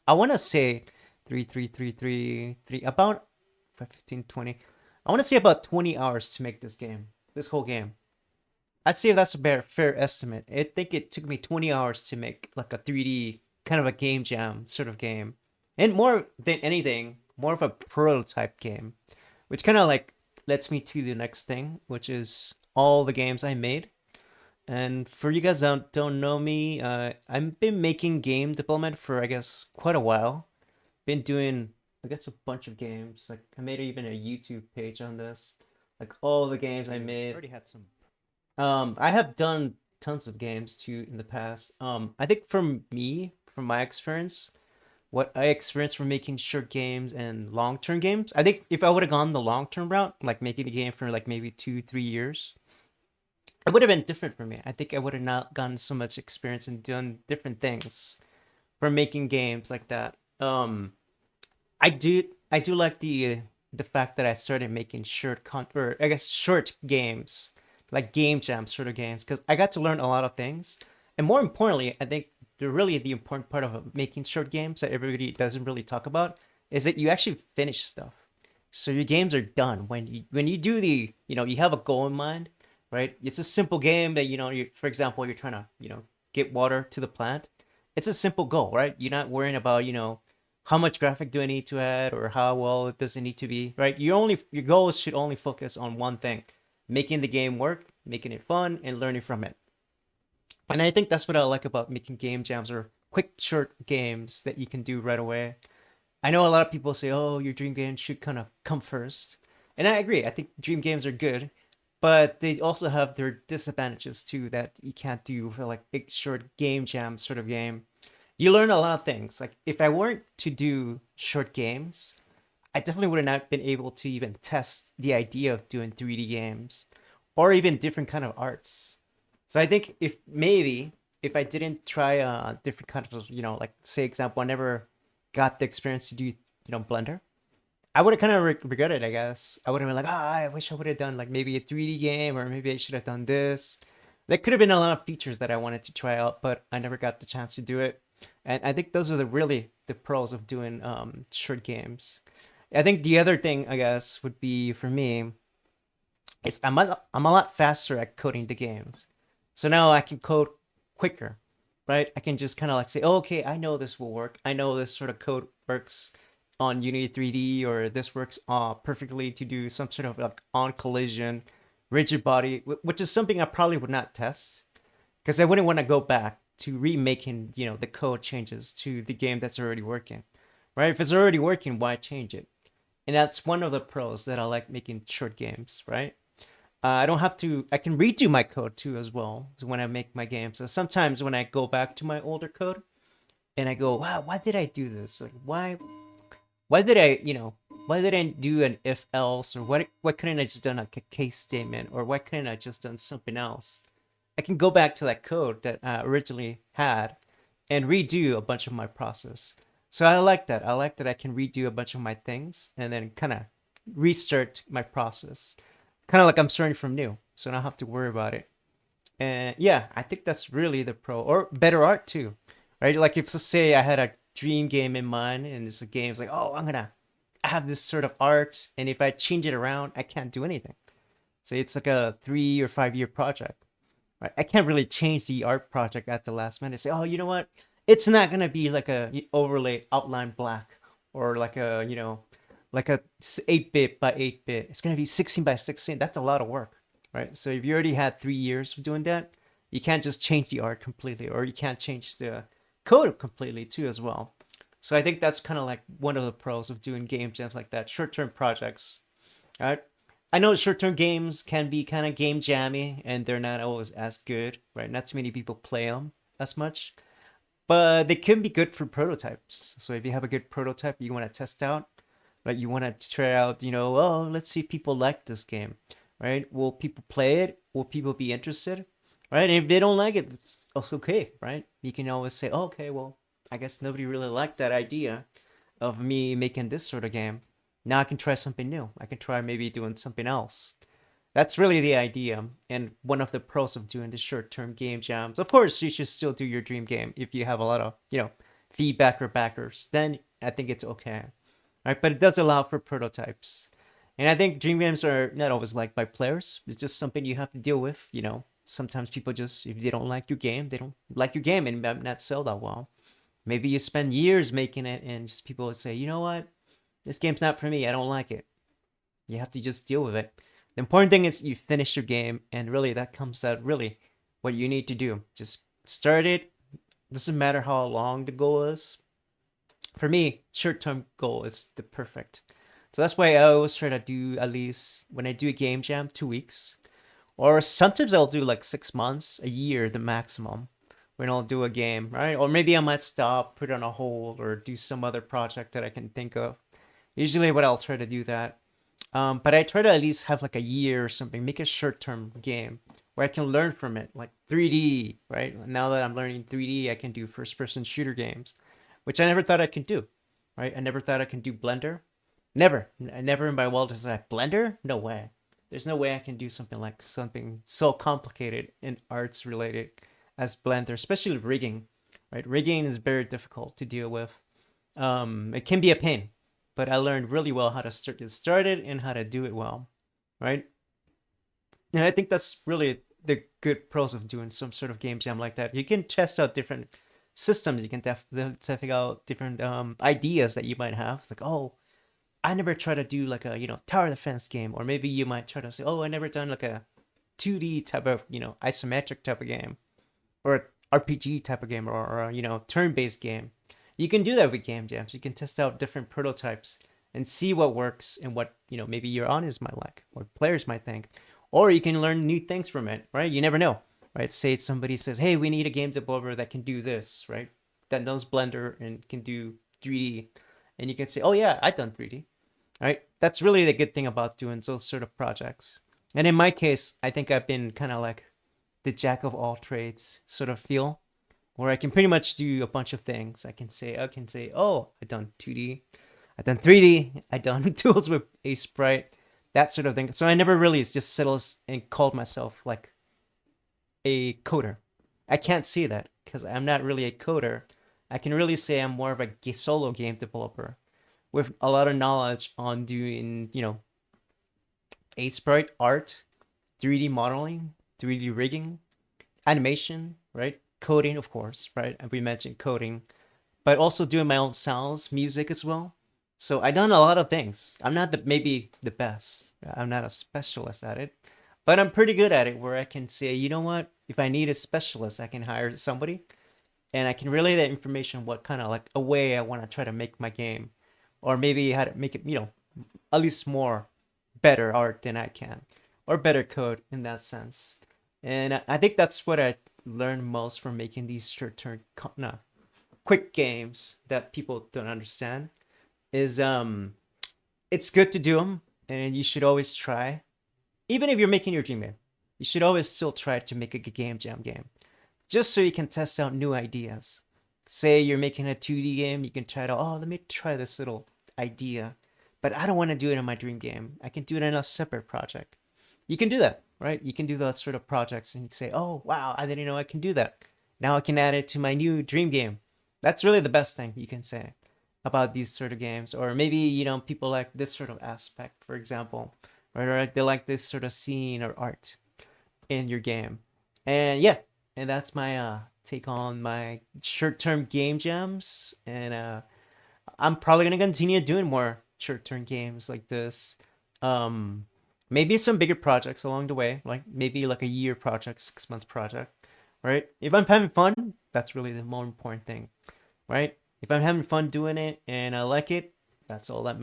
I want to say three, about 15, 20. I want to say about 20 hours to make this whole game. I'd say that's a fair estimate. I think it took me 20 hours to make like a 3D kind of a game jam sort of game. And more than anything, more of a prototype game, which kind of like lets me to the next thing, which is all the games I made. And for you guys that don't know me, I've been making game development for I guess quite a while. Been doing I guess a bunch of games. Like I made even a YouTube page on this. Like all the games I You made. already had some. I have done tons of games too in the past. I think from my experience, what I experienced from making short games and long-term games, I think if I would have gone the long-term route, like making a game for like maybe 2, 3 years, it would have been different for me. I think I would have not gotten so much experience and done different things from making games like that. I do like the fact that I started making or I guess short games, like game jam sort of games, because I got to learn a lot of things. And more importantly, I think the important part of making short games that everybody doesn't really talk about is that you actually finish stuff. So your games are done when you do you have a goal in mind, right? It's a simple game that for example, you're trying to get water to the plant. It's a simple goal, right? You're not worrying about how much graphic do I need to add or how well it does it need to be, right? Your goals should only focus on one thing: making the game work, making it fun, and learning from it. And I think that's what I like about making game jams or quick short games that you can do right away. I know a lot of people say, "Oh, your dream game should kind of come first," and I agree. I think dream games are good, but they also have their disadvantages too that you can't do for like big short game jam sort of game. You learn a lot of things. Like if I weren't to do short games, I definitely would have not been able to even test the idea of doing 3D games or even different kind of arts. So I think if I didn't try different kind of like say example, I never got the experience to do Blender. I would have kind of regretted, I guess. I would have been like, I wish I would have done like maybe a 3D game, or maybe I should have done this. There could have been a lot of features that I wanted to try out, but I never got the chance to do it. And I think those are the pros of doing short games. I think the other thing I guess would be for me is I'm a lot faster at coding the games. So now I can code quicker, right? I can just kind of like say, oh, okay, I know this will work. I know this sort of code works on Unity 3D, or this works perfectly to do some sort of like on collision, rigid body, which is something I probably would not test because I wouldn't want to go back to remaking, the code changes to the game that's already working, right? If it's already working, why change it? And that's one of the pros that I like making short games, right? I don't have to. I can redo my code too as well when I make my games. So sometimes when I go back to my older code and I go, wow, why did I do this? Like, why did why did I do an if else, or what couldn't I just done like a case statement, or why couldn't I just done something else? I can go back to that code that I originally had and redo a bunch of my process. So I like that. I like that I can redo a bunch of my things and then kind of restart my process. Kind of like I'm starting from new. So I don't have to worry about it. And yeah, I think that's really the pro, or better art too, right? Like if let's say I had a dream game in mind and it's a game, it's like, oh, I'm gonna have this sort of art, and if I change it around, I can't do anything. So it's like a 3 or 5 year project. Right? I can't really change the art project at the last minute. Say, oh, you know what? It's not gonna be like a overlay outline black, or like a 8-bit by 8-bit. It's gonna be 16 by 16. That's a lot of work, right? So if you already had 3 years of doing that, you can't just change the art completely, or you can't change the code completely too as well. So I think that's kind of like one of the pros of doing game jams like that, short-term projects. Right? I know short-term games can be kind of game jammy, and they're not always as good, right? Not too many people play them as much, but they can be good for prototypes. So if you have a good prototype you want to test out, right? You want to try out, oh, let's see if people like this game, right? Will people play it? Will people be interested? Right? And if they don't like it, it's also okay, right? You can always say, oh, okay, well, I guess nobody really liked that idea of me making this sort of game. Now I can try something new. I can try maybe doing something else. That's really the idea, and one of the pros of doing the short-term game jams. Of course, you should still do your dream game if you have a lot of, feedback or backers, then I think it's okay. Right? But it does allow for prototypes. And I think dream games are not always liked by players. It's just something you have to deal with, you know. Sometimes people just, if they don't like your game, they don't like your game and might not sell that well. Maybe you spend years making it and just people would say, you know what? This game's not for me. I don't like it. You have to just deal with it. The important thing is you finish your game, and really that comes out really what you need to do. Just start it. Doesn't matter how long the goal is. For me, short-term goal is the perfect. So that's why I always try to do at least when I do a game jam, 2 weeks, or sometimes I'll do like 6 months, a year, the maximum. When I'll do a game, right? Or maybe I might stop, put it on a hold, or do some other project that I can think of. Usually, what I'll try to do that. But I try to at least have like a year or something, make a short-term game where I can learn from it, like 3D, right? Now that I'm learning 3D, I can do first-person shooter games, which I never thought I could do, right? I never thought I could do Blender. Never. I never in my wildest life. Blender? No way. There's no way I can do something like something so complicated and arts related as Blender, especially rigging, right? Rigging is very difficult to deal with. It can be a pain, but I learned really well how to get started and how to do it well, right? And I think that's really the good pros of doing some sort of game jam like that. You can test out different systems. You can figure out different ideas that you might have. It's like, oh, I never try to do like a tower defense game, or maybe you might try to say, oh, I never done like a 2D type of isometric type of game, or an RPG type of game, or turn-based game. You can do that with game jams. You can test out different prototypes and see what works and what maybe your audience might like, or players might think, or you can learn new things from it. Right? You never know. Right? Say somebody says, hey, we need a game developer that can do this, right? That knows Blender and can do 3D, and you can say, oh yeah, I've done 3D. Right? That's really the good thing about doing those sort of projects. And in my case, I think I've been kind of like the jack of all trades sort of feel, where I can pretty much do a bunch of things. I can say, oh, I've done 2D, I've done 3D, I've done tools with Aseprite, that sort of thing. So I never really just settled and called myself like a coder. I can't say that because I'm not really a coder. I can really say I'm more of a solo game developer with a lot of knowledge on doing, Aseprite art, 3D modeling, 3D rigging, animation, right? Coding, of course, right? And we mentioned coding, but also doing my own sounds, music as well. So I've done a lot of things. I'm not maybe the best. I'm not a specialist at it, but I'm pretty good at it where I can say, you know what? If I need a specialist, I can hire somebody and I can relay that information, what kind of like a way I want to try to make my game, or maybe how to make it, at least more better art than I can, or better code in that sense. And I think that's what I learned most from making these short-term, no, quick games that people don't understand. Is it's good to do them, and you should always try. Even if you're making your dream game, you should always still try to make a game jam game, just so you can test out new ideas. Say you're making a 2D game, you can try to, oh, let me try this little idea, but I don't want to do it in my dream game. I can do it in a separate project. You can do that, right? You can do that sort of projects and you say, oh, wow, I didn't know I can do that. Now I can add it to my new dream game. That's really the best thing you can say about these sort of games. Or maybe, people like this sort of aspect, for example, right? Or they like this sort of scene or art in your game. And yeah, and that's my take on my short-term game jams. And I'm probably gonna continue doing more short-term games like this. Um, Maybe some bigger projects along the way, like maybe like a year project, 6 months project, right? If I'm having fun, that's really the more important thing, right? If I'm having fun doing it and I like it, that's all that matters.